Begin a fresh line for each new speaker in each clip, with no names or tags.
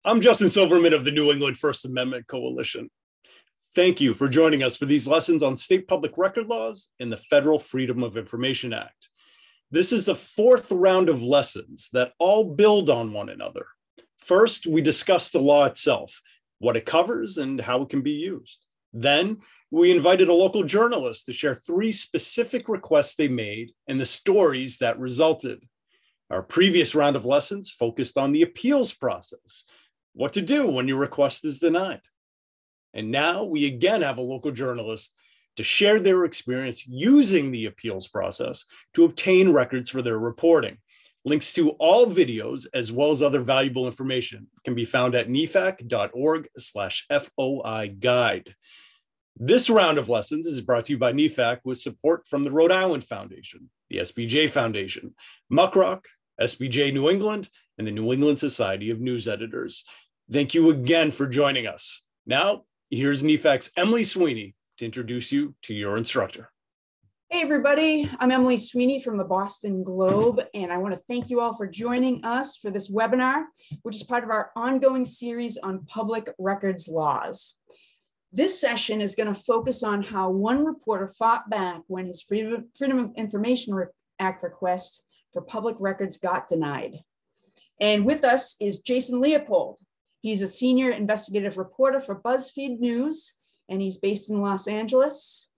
I'm Justin Silverman of the New England First Amendment Coalition. Thank you for joining us for these lessons on state public record laws and the Federal Freedom of Information Act. This is the fourth round of lessons that all build on one another. First, we discussed the law itself, what it covers and how it can be used. Then, we invited a local journalist to share 3 specific requests they made and the stories that resulted. Our previous round of lessons focused on the appeals process, what to do when your request is denied. And now we again have a local journalist to share their experience using the appeals process to obtain records for their reporting. Links to all videos, as well as other valuable information, can be found at nefac.org/FOI guide. This round of lessons is brought to you by NEFAC with support from the Rhode Island Foundation, the SPJ Foundation, MuckRock, SPJ New England, and the New England Society of News Editors. Thank you again for joining us. Now, here's NEFAC's Emily Sweeney to introduce you to your instructor.
Hey everybody, I'm Emily Sweeney from the Boston Globe, and I want to thank you all for joining us for this webinar, which is part of our ongoing series on public records laws. This session is going to focus on how one reporter fought back when his Freedom of Information Act request for public records got denied. And with us is Jason Leopold. He's a senior investigative reporter for BuzzFeed News, and he's based in Los Angeles.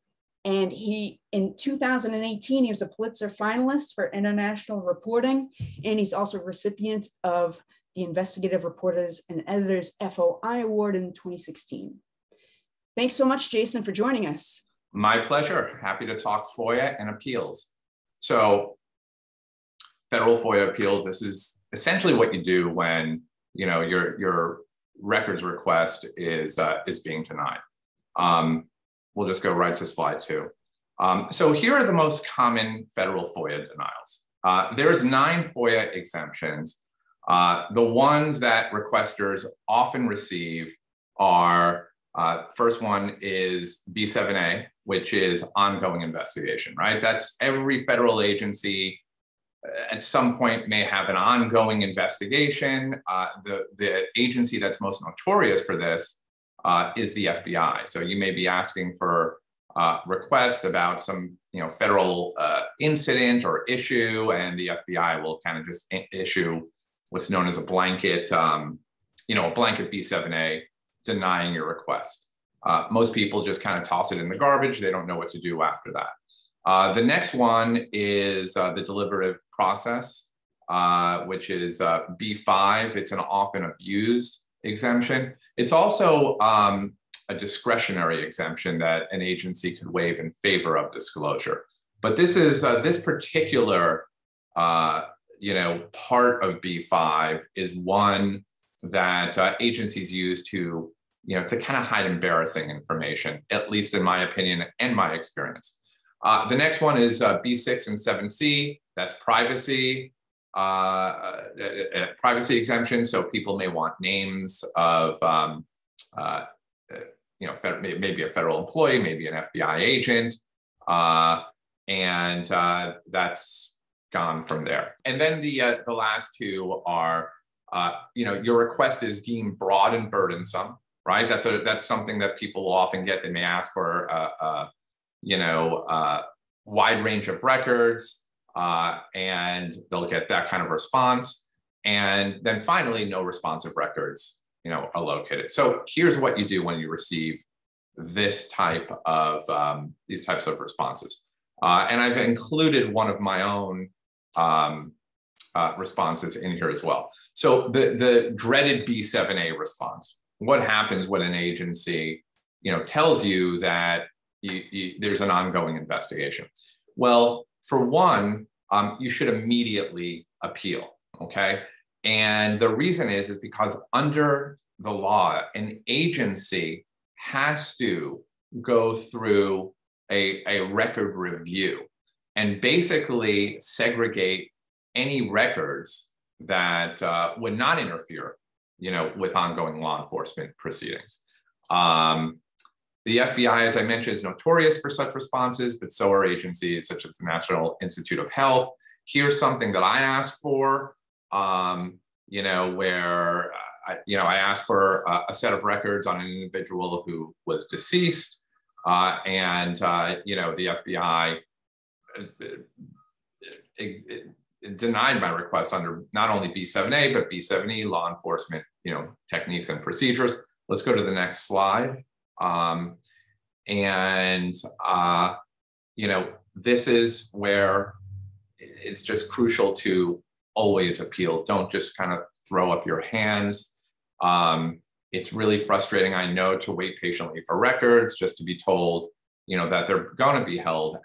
And in 2018, he was a Pulitzer finalist for international reporting, and he's also a recipient of the Investigative Reporters and Editors FOI Award in 2016. Thanks so much, Jason, for joining us.
My pleasure. Happy to talk FOIA and appeals. So, federal FOIA appeals, this is essentially what you do when your records request is being denied. We'll just go right to slide 2. So here are the most common federal FOIA denials. There's 9 FOIA exemptions. The ones that requesters often receive are, first one is B7A, which is ongoing investigation, right? That's every federal agency at some point may have an ongoing investigation. The agency that's most notorious for this is the FBI. So you may be asking for requests about some federal incident or issue, and the FBI will kind of just issue what's known as a blanket, a blanket B7A denying your request. Most people just kind of toss it in the garbage. They don't know what to do after that. The next one is the deliberative process, which is B5. It's an often abused exemption. It's also a discretionary exemption that an agency could waive in favor of disclosure. But this is this particular part of B5 is one that agencies use to kind of hide embarrassing information, at least in my opinion and my experience. The next one is B6 and 7C. That's privacy. Privacy exemption. So people may want names of, maybe a federal employee, maybe an FBI agent, and that's gone from there. And then the last 2 are, your request is deemed broad and burdensome, right? That's something that people will often get. They may ask for a wide range of records. And they'll get that kind of response. And then finally, no responsive records, are located. So here's what you do when you receive this type of, these types of responses. And I've included one of my own responses in here as well. So the dreaded B7A response. What happens when an agency, tells you that there's an ongoing investigation? Well, for one, you should immediately appeal, okay? And the reason is because under the law, an agency has to go through a record review and basically segregate any records that would not interfere, with ongoing law enforcement proceedings. The FBI, as I mentioned, is notorious for such responses, but so are agencies such as the National Institute of Health. Here's something that I asked for, where I asked for a set of records on an individual who was deceased, and the FBI denied my request under not only B7A but B7E, law enforcement, techniques and procedures. Let's go to the next slide. This is where it's just crucial to always appeal. Don't just kind of throw up your hands. It's really frustrating, I know, to wait patiently for records, just to be told, that they're going to be held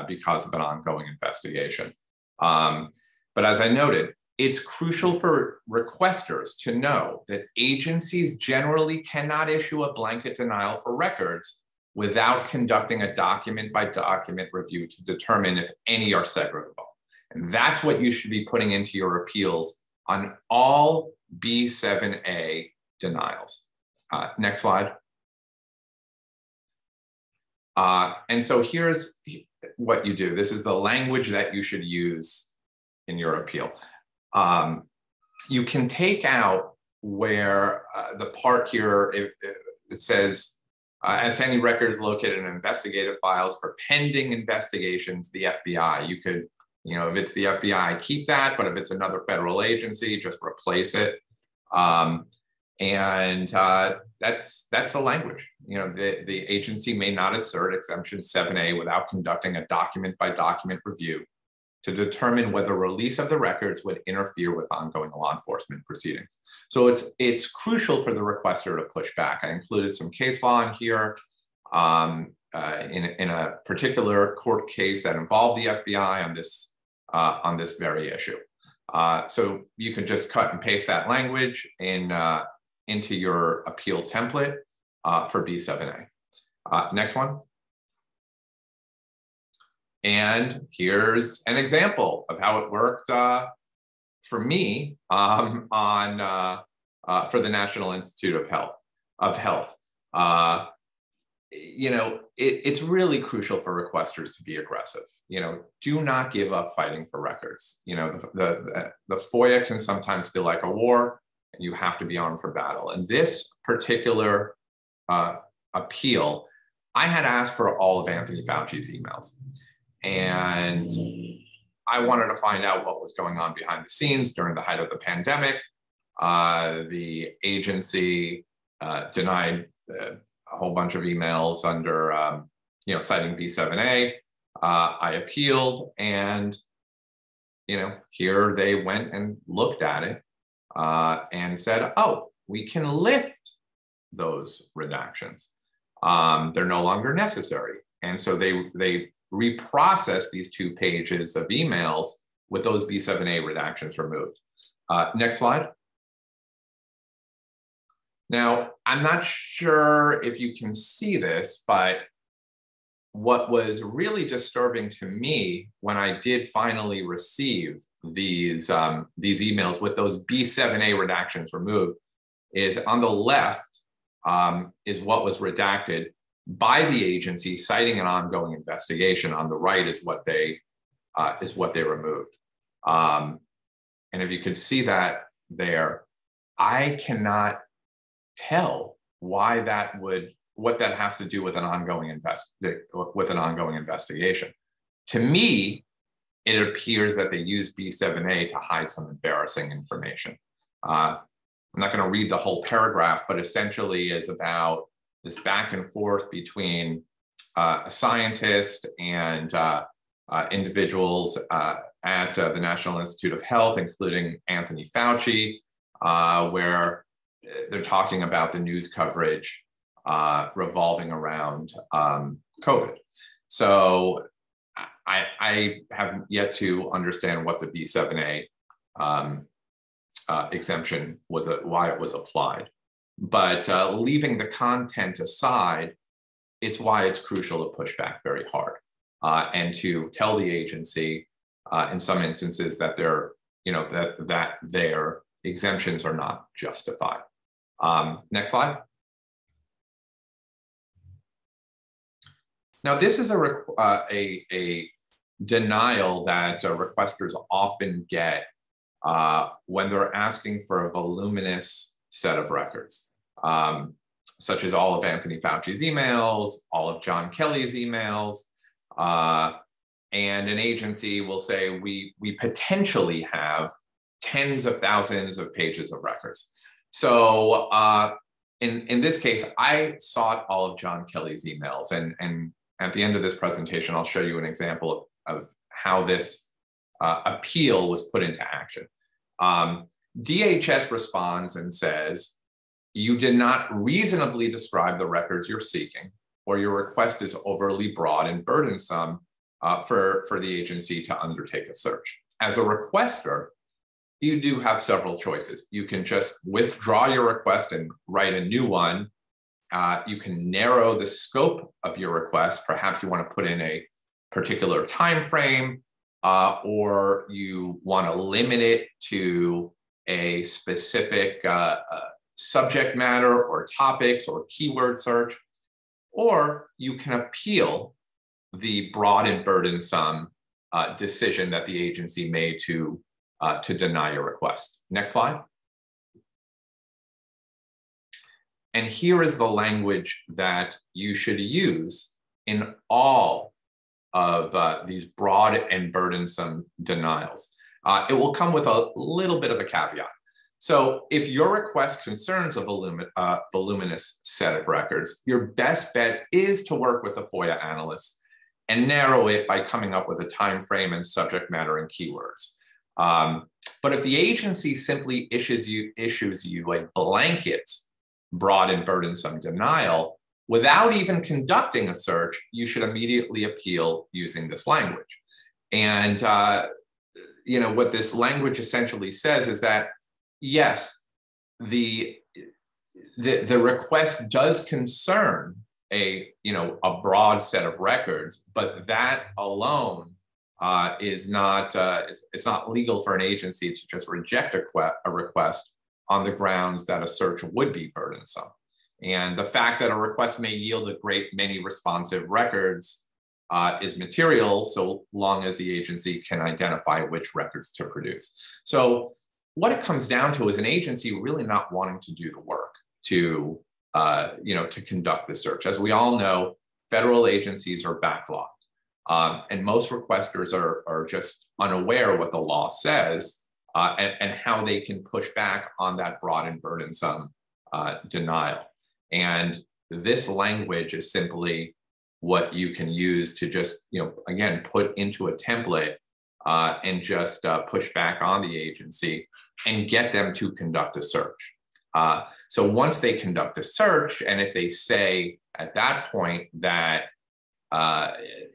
because of an ongoing investigation. But as I noted, it's crucial for requesters to know that agencies generally cannot issue a blanket denial for records without conducting a document-by-document review to determine if any are segregable. And that's what you should be putting into your appeals on all B7A denials. Next slide. And so here's what you do. This is the language that you should use in your appeal. You can take out where the part here, it says, as to any records located in investigative files for pending investigations, the FBI. You could, if it's the FBI, keep that, but if it's another federal agency, just replace it. That's the language. The agency may not assert Exemption 7A without conducting a document-by-document review to determine whether release of the records would interfere with ongoing law enforcement proceedings. So it's crucial for the requester to push back. I included some case law in here in a particular court case that involved the FBI on this very issue. So you can just cut and paste that language into your appeal template for B7A. Next one. And here's an example of how it worked for me for the National Institute of Health. It's really crucial for requesters to be aggressive. Do not give up fighting for records. The FOIA can sometimes feel like a war, and you have to be armed for battle. And this particular appeal, I had asked for all of Anthony Fauci's emails. And I wanted to find out what was going on behind the scenes during the height of the pandemic. The agency denied a whole bunch of emails under, citing B7A. I appealed, and, here they went and looked at it and said, oh, we can lift those redactions. They're no longer necessary. And so they reprocess these 2 pages of emails with those B7A redactions removed. Next slide. Now, I'm not sure if you can see this, but what was really disturbing to me when I did finally receive these emails with those B7A redactions removed is on the left is what was redacted by the agency citing an ongoing investigation. On the right is what they removed. And if you could see that there, I cannot tell why what that has to do with an ongoing investigation. To me, it appears that they use B7A to hide some embarrassing information. I'm not going to read the whole paragraph, but essentially is about this back and forth between a scientist and individuals at the National Institute of Health, including Anthony Fauci, where they're talking about the news coverage revolving around COVID. So I have yet to understand what the B7A exemption was, why it was applied. But leaving the content aside, it's why it's crucial to push back very hard and to tell the agency in some instances that that their exemptions are not justified. Next slide. Now, this is a denial that requesters often get when they're asking for a voluminous set of records, such as all of Anthony Fauci's emails, all of John Kelly's emails, and an agency will say, we potentially have tens of thousands of pages of records. So in this case, I sought all of John Kelly's emails. And at the end of this presentation, I'll show you an example of how this appeal was put into action. DHS responds and says, you did not reasonably describe the records you're seeking, or your request is overly broad and burdensome for the agency to undertake a search. As a requester, you do have several choices. You can just withdraw your request and write a new one. You can narrow the scope of your request. Perhaps you want to put in a particular time frame, or you want to limit it to a specific subject matter or topics or keyword search, or you can appeal the broad and burdensome decision that the agency made to deny your request. Next slide. And here is the language that you should use in all of these broad and burdensome denials. It will come with a little bit of a caveat. So if your request concerns a voluminous set of records, your best bet is to work with a FOIA analyst and narrow it by coming up with a time frame and subject matter and keywords. But if the agency simply issues you a blanket broad and burdensome denial without even conducting a search, you should immediately appeal using this language. And what this language essentially says is that, yes, the request does concern a broad set of records, but that alone is not it's not legal for an agency to just reject a request on the grounds that a search would be burdensome. And the fact that a request may yield a great many responsive records is material, so long as the agency can identify which records to produce. So what it comes down to is an agency really not wanting to do the work to conduct the search. As we all know, federal agencies are backlogged, and most requesters are just unaware what the law says and how they can push back on that broad and burdensome denial. And this language is simply what you can use to just, again, put into a template and just push back on the agency and get them to conduct a search. So once they conduct a search, and if they say at that point that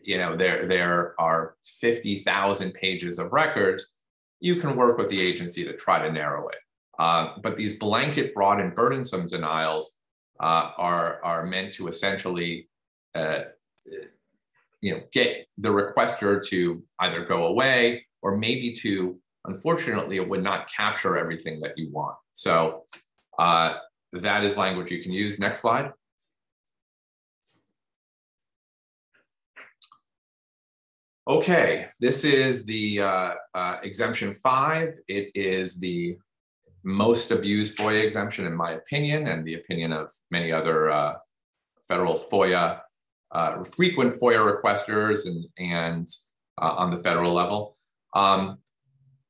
there are 50,000 pages of records, you can work with the agency to try to narrow it. But these blanket, broad, and burdensome denials are meant to essentially get the requester to either go away, or maybe to, unfortunately, it would not capture everything that you want. So that is language you can use. Next slide. Okay, this is the Exemption 5. It is the most abused FOIA exemption, in my opinion, and the opinion of many other federal FOIA, frequent FOIA requesters and on the federal level. And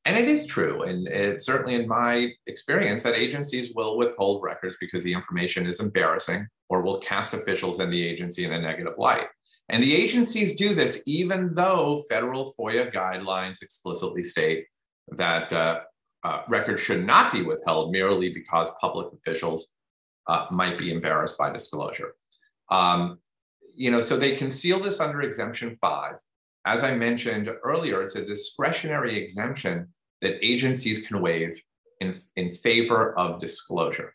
it is true, and it's certainly in my experience, that agencies will withhold records because the information is embarrassing or will cast officials and the agency in a negative light. And the agencies do this even though federal FOIA guidelines explicitly state that records should not be withheld merely because public officials might be embarrassed by disclosure. So they conceal this under Exemption 5. As I mentioned earlier, it's a discretionary exemption that agencies can waive in favor of disclosure.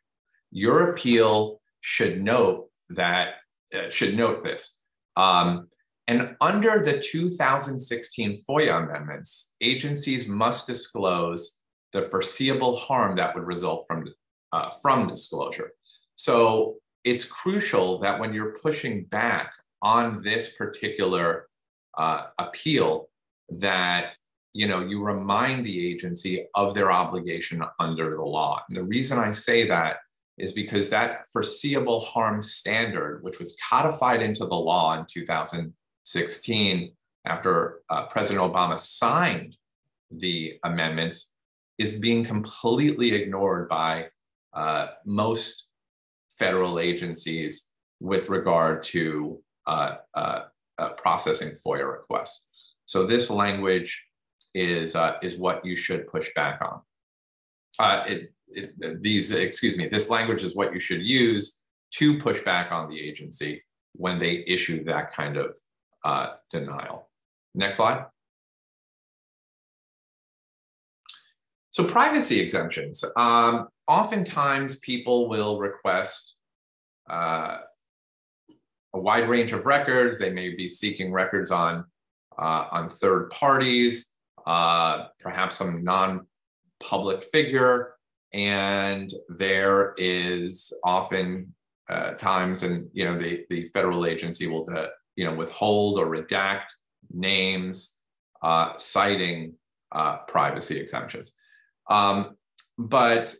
Your appeal should note this. And under the 2016 FOIA amendments, agencies must disclose the foreseeable harm that would result from disclosure. So it's crucial that when you're pushing back on this particular appeal, that you remind the agency of their obligation under the law. And the reason I say that is because that foreseeable harm standard, which was codified into the law in 2016 after President Obama signed the amendments, is being completely ignored by most federal agencies with regard to processing FOIA requests. So this language is what you should push back on. This language is what you should use to push back on the agency when they issue that kind of denial. Next slide. So privacy exemptions. Oftentimes people will request a wide range of records. They may be seeking records on third parties, perhaps some non-public figure, and there is often times, and the federal agency will withhold or redact names citing privacy exemptions. But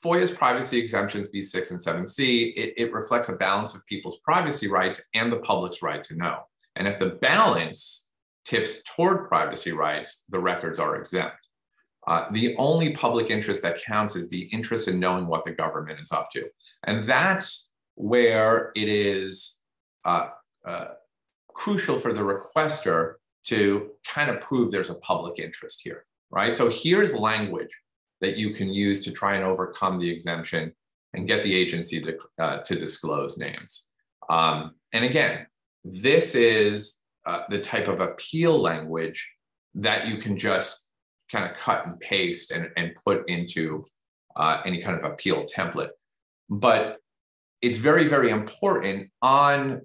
FOIA's privacy exemptions, B6 and 7C, it reflects a balance of people's privacy rights and the public's right to know. And if the balance tips toward privacy rights, the records are exempt. The only public interest that counts is the interest in knowing what the government is up to. And that's where it is crucial for the requester to kind of prove there's a public interest here, right? So here's language that you can use to try and overcome the exemption and get the agency to disclose names. And again, this is the type of appeal language that you can just kind of cut and paste and put into any kind of appeal template. But it's very, very important on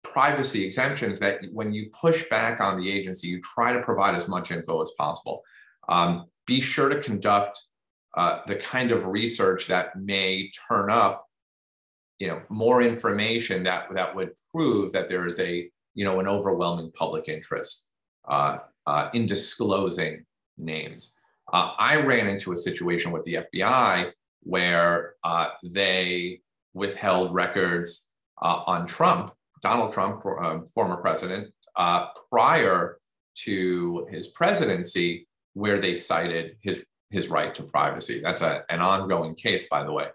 privacy exemptions that when you push back on the agency, you try to provide as much info as possible. Be sure to conduct the kind of research that may turn up, more information that would prove that there is an overwhelming public interest in disclosing names. I ran into a situation with the FBI where they withheld records on Trump, Donald Trump, former president, prior to his presidency, where they cited his right to privacy. That's an ongoing case, by the way.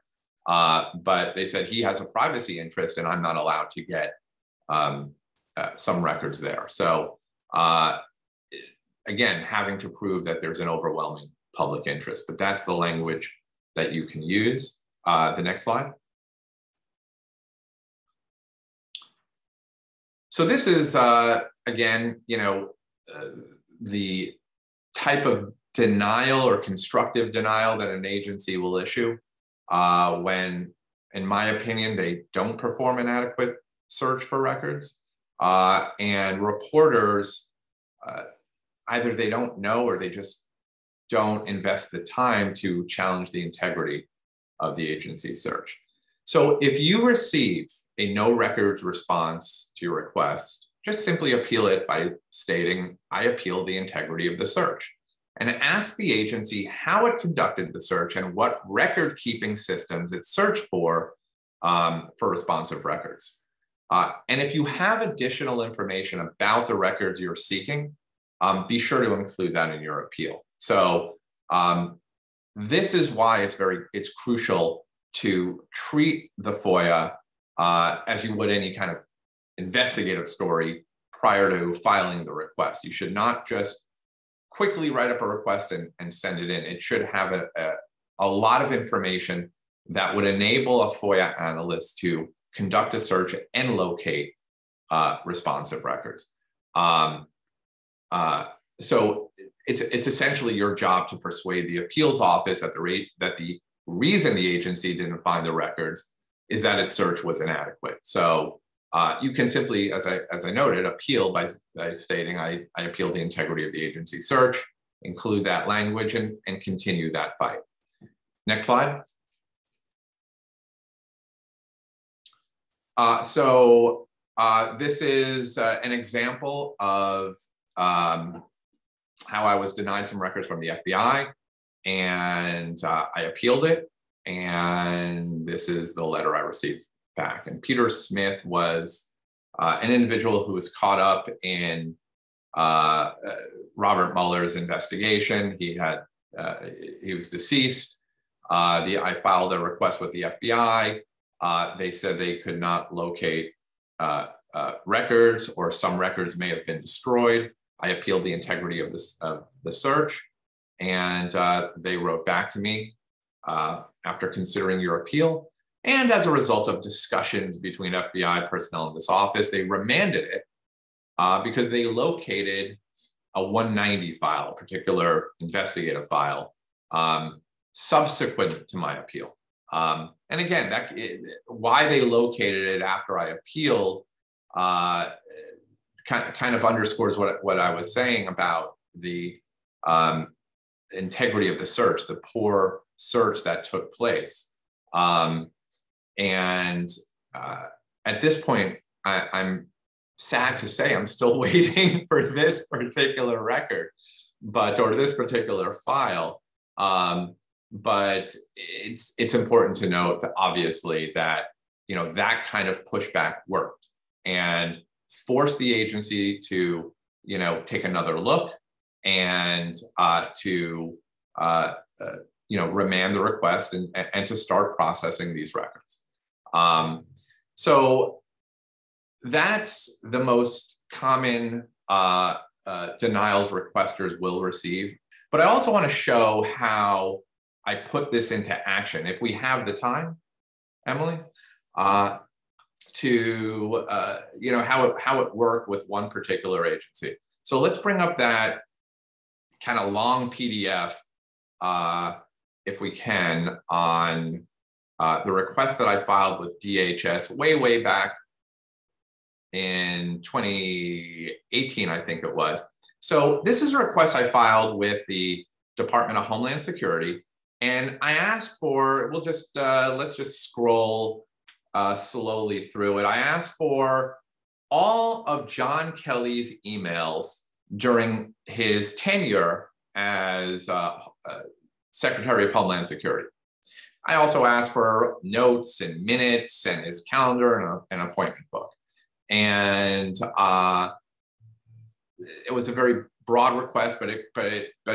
But they said he has a privacy interest and I'm not allowed to get some records there. So again, having to prove that there's an overwhelming public interest, but that's the language that you can use. The next slide. So this is, again, the type of denial or constructive denial that an agency will issue when, in my opinion, they don't perform an adequate search for records. And reporters, either they don't know or they just don't invest the time to challenge the integrity of the agency's search. So if you receive a no records response to your request, just simply appeal it by stating, I appeal the integrity of the search, and ask the agency how it conducted the search and what record keeping systems it searched for responsive records. And if you have additional information about the records you're seeking, be sure to include that in your appeal. So this is why it's crucial to treat the FOIA as you would any kind of investigative story prior to filing the request. You should not just quickly write up a request and send it in. It should have a lot of information that would enable a FOIA analyst to conduct a search and locate responsive records. So it's essentially your job to persuade the appeals office that the reason the agency didn't find the records is that its search was inadequate. So you can simply, as I noted, appeal by stating I appeal the integrity of the agency search, include that language, and continue that fight. Next slide. So this is an example of how I was denied some records from the FBI, and I appealed it. And this is the letter I received back. And Peter Smith was an individual who was caught up in Robert Mueller's investigation. He was deceased. I filed a request with the FBI. They said they could not locate records, or some records may have been destroyed. I appealed the integrity of the search, and they wrote back to me after considering your appeal, and as a result of discussions between FBI personnel in this office, they remanded it because they located a 190 file, a particular investigative file, subsequent to my appeal. And again, why they located it after I appealed kind of underscores what I was saying about the integrity of the search, the poor search that took place. And at this point, I'm sad to say I'm still waiting for this particular record, or this particular file. But it's important to note that obviously that, that kind of pushback worked and forced the agency to, take another look and to, remand the request and to start processing these records. So that's the most common denials requesters will receive. But I also want to show how I put this into action, if we have the time, Emily, to how it worked with one particular agency. So let's bring up that kind of long PDF, if we can, on the request that I filed with DHS way back in 2018, I think it was. So this is a request I filed with the Department of Homeland Security. And I asked for, let's just scroll slowly through it. I asked for all of John Kelly's emails during his tenure as Secretary of Homeland Security. I also asked for notes and minutes and his calendar and an appointment book. And it was a very broad request, but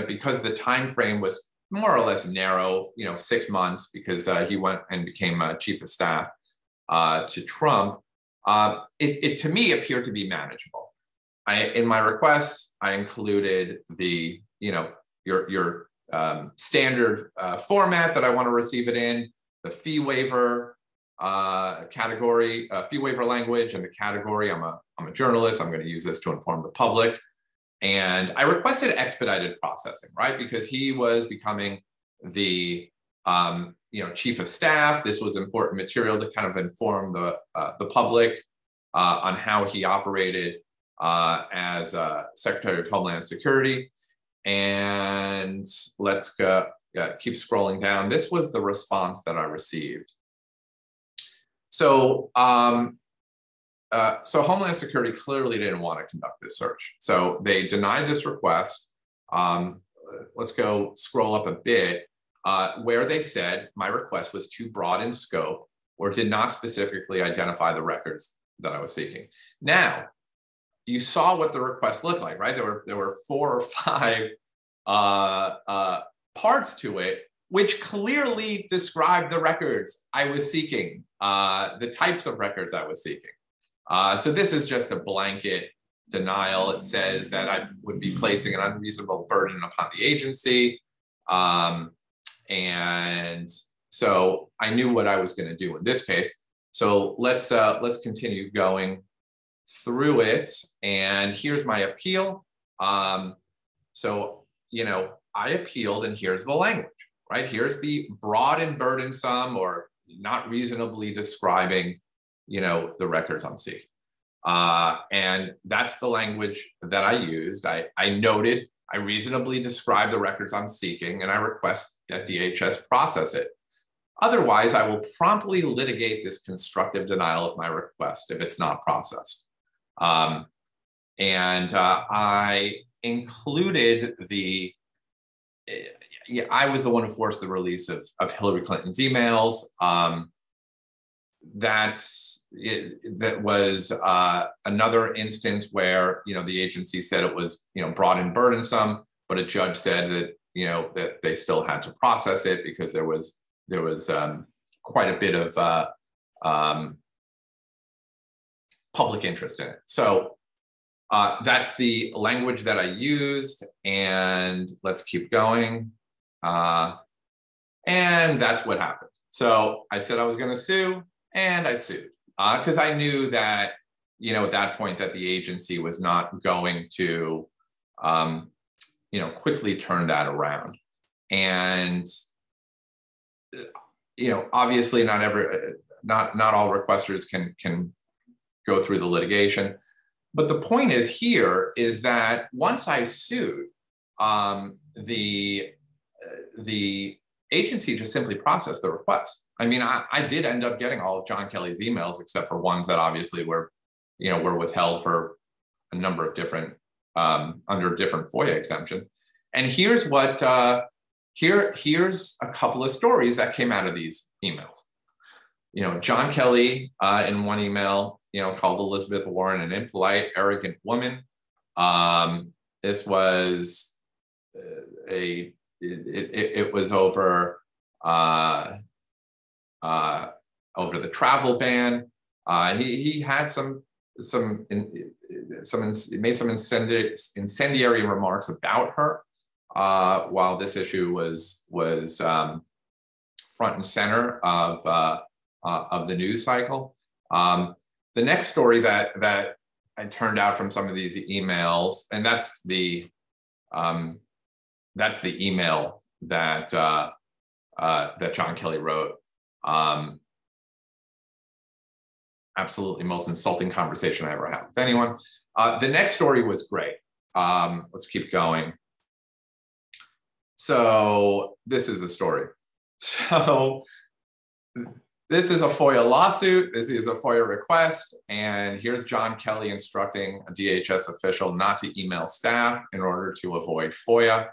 because the time frame was more or less narrow, 6 months, because he went and became chief of staff to Trump, it to me appeared to be manageable. In my requests, I included the, your standard format that I want to receive it in, the fee waiver category, fee waiver language, and the category. I'm a journalist. I'm going to use this to inform the public. And I requested expedited processing, right? Because he was becoming the chief of staff. This was important material to kind of inform the public on how he operated as Secretary of Homeland Security. And let's keep scrolling down. This was the response that I received. So, so Homeland Security clearly didn't want to conduct this search. So they denied this request. Let's go scroll up a bit, where they said my request was too broad in scope or did not specifically identify the records that I was seeking. Now, you saw what the request looked like, right? There were 4 or 5 parts to it, which clearly described the records I was seeking, the types of records I was seeking. So this is just a blanket denial. It says that I would be placing an unreasonable burden upon the agency. And so I knew what I was going to do in this case. So let's continue going through it. And here's my appeal. So, I appealed, and here's the language, right? Here's the broad and burdensome or not reasonably describing, the records I'm seeking. And that's the language that I used. I noted, I reasonably describe the records I'm seeking, and I request that DHS process it. Otherwise, I will promptly litigate this constructive denial of my request if it's not processed. And I included I was the one who forced the release of Hillary Clinton's emails. That was another instance where, the agency said it was, broad and burdensome, but a judge said that, that they still had to process it because there was quite a bit of public interest in it. So that's the language that I used, and let's keep going. And that's what happened. So I said I was going to sue, and I sued because I knew that, at that point that the agency was not going to, quickly turn that around. And, obviously not all requesters can go through the litigation. But the point here is that once I sued, the agency just simply processed the request. I mean, I did end up getting all of John Kelly's emails, except for ones that obviously were withheld for a number of different, under different FOIA exemptions. And here's what, here's a couple of stories that came out of these emails. John Kelly in one email, called Elizabeth Warren an impolite, arrogant woman. This was it was over the travel ban. He had made some incendiary remarks about her while this issue was front and center of the news cycle. The next story that I turned out from some of these emails, and that's the email that that John Kelly wrote. Absolutely most insulting conversation I ever had with anyone. The next story was great. Let's keep going. So this is the story. So this is a FOIA lawsuit. This is a FOIA request. And here's John Kelly instructing a DHS official not to email staff in order to avoid FOIA.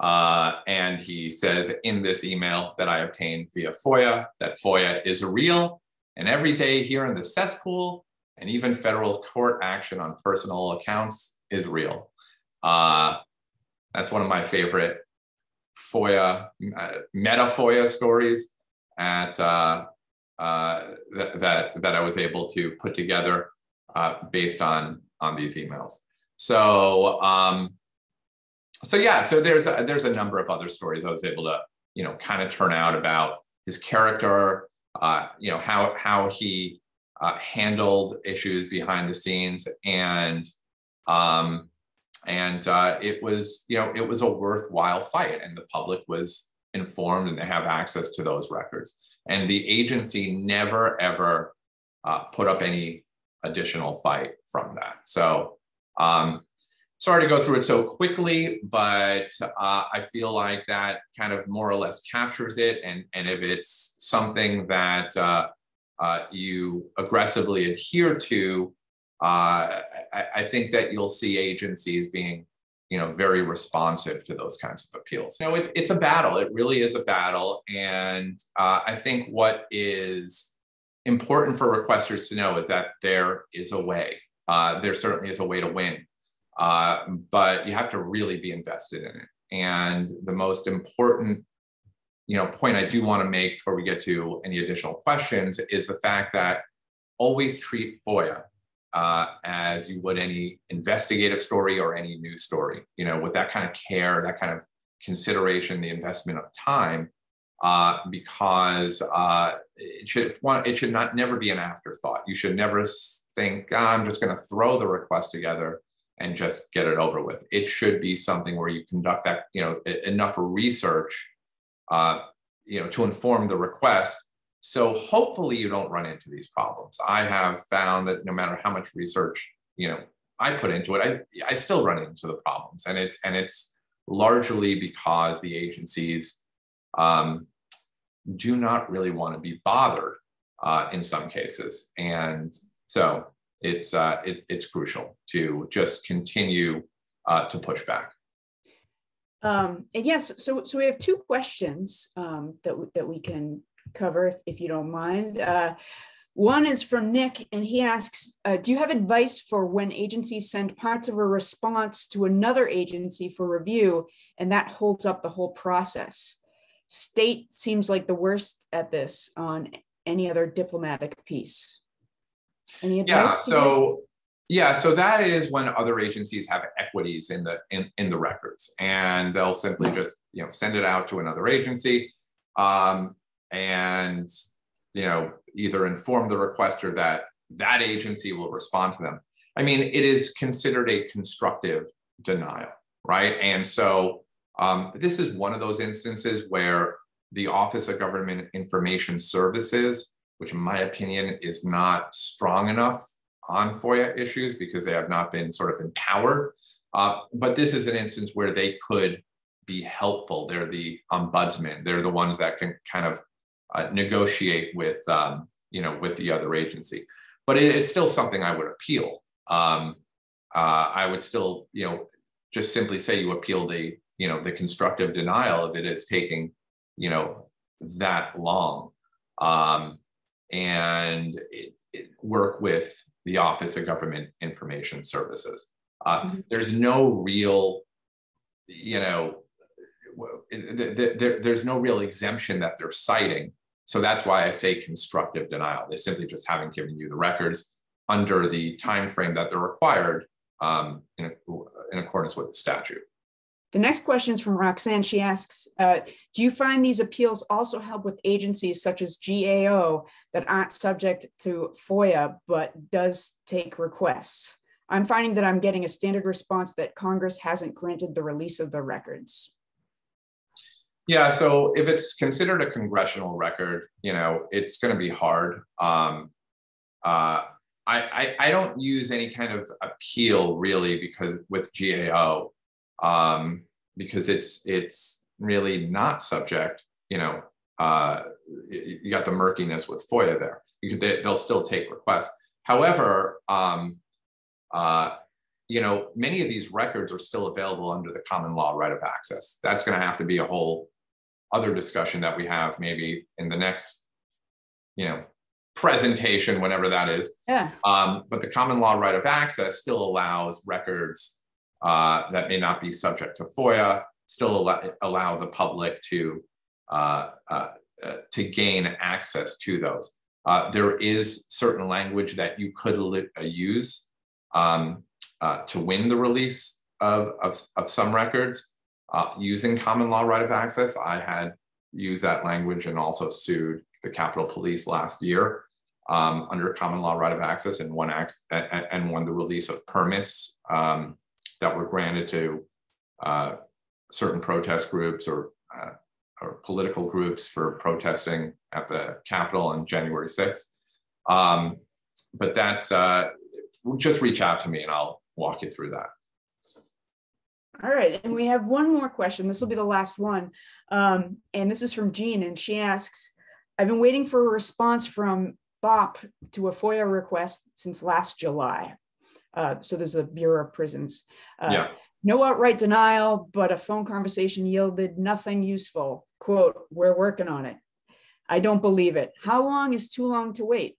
And he says in this email that I obtained via FOIA, that FOIA is real and every day here in the cesspool, and even federal court action on personal accounts is real. That's one of my favorite FOIA, meta FOIA stories that I was able to put together based on these emails. So yeah, so there's a number of other stories I was able to kind of turn out about his character, how he handled issues behind the scenes, and it was a worthwhile fight, and the public was informed and they have access to those records. And the agency never, ever put up any additional fight from that. So sorry to go through it so quickly, but I feel like that kind of more or less captures it. And if it's something that you aggressively adhere to, I think that you'll see agencies being very responsive to those kinds of appeals. It's a battle. It really is a battle. And I think what is important for requesters to know is that there is a way. There certainly is a way to win, but you have to really be invested in it. And the most important point I do want to make before we get to any additional questions is the fact that always treat FOIA as you would any investigative story or any news story, with that kind of care, that kind of consideration, the investment of time, because it should never be an afterthought. You should never think, I'm just going to throw the request together and just get it over with. It should be something where you conduct that, enough research, to inform the request. So hopefully you don't run into these problems. I have found that no matter how much research, I put into it, I still run into the problems. And it's largely because the agencies do not really want to be bothered in some cases. And so it's crucial to just continue to push back.
And yes, so we have two questions that we can cover if you don't mind. One is from Nick, and he asks, do you have advice for when agencies send parts of a response to another agency for review, and that holds up the whole process? State seems like the worst at this on any other diplomatic piece. Any advice?
So that is when other agencies have equities in the records, and they'll simply just send it out to another agency, and either inform the requester that agency will respond to them. I mean, it is considered a constructive denial, right? And so this is one of those instances where the Office of Government Information Services, which in my opinion is not strong enough on FOIA issues because they have not been sort of empowered. But this is an instance where they could be helpful. They're the ombudsman. They're the ones that can kind of negotiate with, with the other agency. But it's still something I would appeal. I would still, just simply say you appeal the constructive denial if it is taking, that long, and work with the Office of Government Information Services. There's no real, there's no real exemption that they're citing. So that's why I say constructive denial. They simply just haven't given you the records under the time frame that they're required in accordance with the statute.
The next question is from Roxanne. She asks, do you find these appeals also help with agencies such as GAO that aren't subject to FOIA, but does take requests? I'm finding that I'm getting a standard response that Congress hasn't granted the release of the records.
Yeah, so if it's considered a congressional record, it's going to be hard. I don't use any kind of appeal really because with GAO, because it's really not subject. You got the murkiness with FOIA there. They'll still take requests. However, many of these records are still available under the common law right of access. That's going to have to be a whole other discussion that we have maybe in the next, presentation, whenever that is. Yeah. But the common law right of access still allows records that may not be subject to FOIA, still allow the public to gain access to those. There is certain language that you could use to win the release of some records using common law right of access. I had used that language and also sued the Capitol Police last year under common law right of access and won the release of permits that were granted to certain protest groups or political groups for protesting at the Capitol on January 6th. But that's, just reach out to me and I'll walk you through that.
All right, and we have one more question. This will be the last one. And this is from Jean, and she asks, I've been waiting for a response from BOP to a FOIA request since last July. So there's the Bureau of Prisons. No outright denial, but a phone conversation yielded nothing useful. Quote, we're working on it. I don't believe it. How long is too long to wait?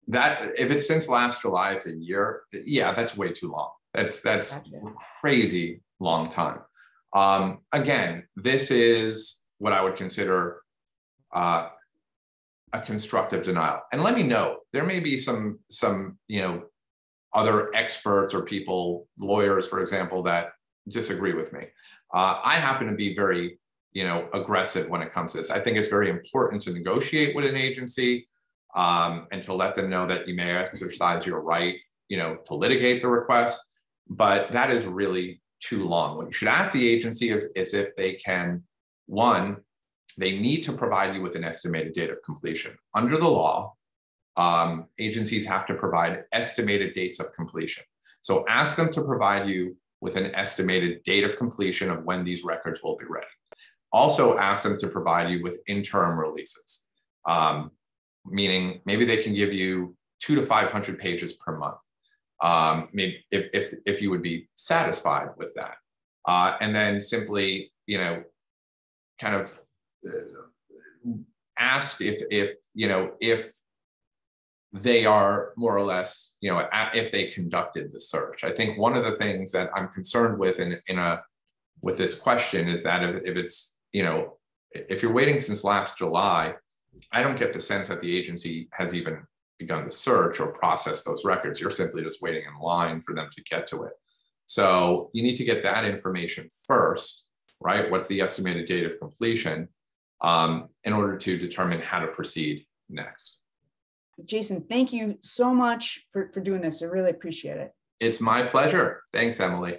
That if it's since last July, it's a year. Yeah, that's way too long. That's gotcha. Crazy long time. Again, this is what I would consider a constructive denial. And let me know, there may be some other experts or people, lawyers, for example, that disagree with me. I happen to be very, aggressive when it comes to this. I think it's very important to negotiate with an agency and to let them know that you may exercise your right, to litigate the request, but that is really too long. What you should ask the agency is if they can, one, they need to provide you with an estimated date of completion. Under the law, agencies have to provide estimated dates of completion. So ask them to provide you with an estimated date of completion of when these records will be ready. Also ask them to provide you with interim releases. meaning maybe they can give you 200 to 500 pages per month. Maybe if you would be satisfied with that. And then simply, you know, kind of ask if they are more or less, you know, if they conducted the search. I think one of the things that I'm concerned with with this question is that if it's, you know, if you're waiting since last July, I don't get the sense that the agency has even begun to search or process those records. You're simply just waiting in line for them to get to it. So you need to get that information first, right? What's the estimated date of completion in order to determine how to proceed next.
Jason, thank you so much for doing this. I really appreciate it.
It's my pleasure. Thanks, Emily.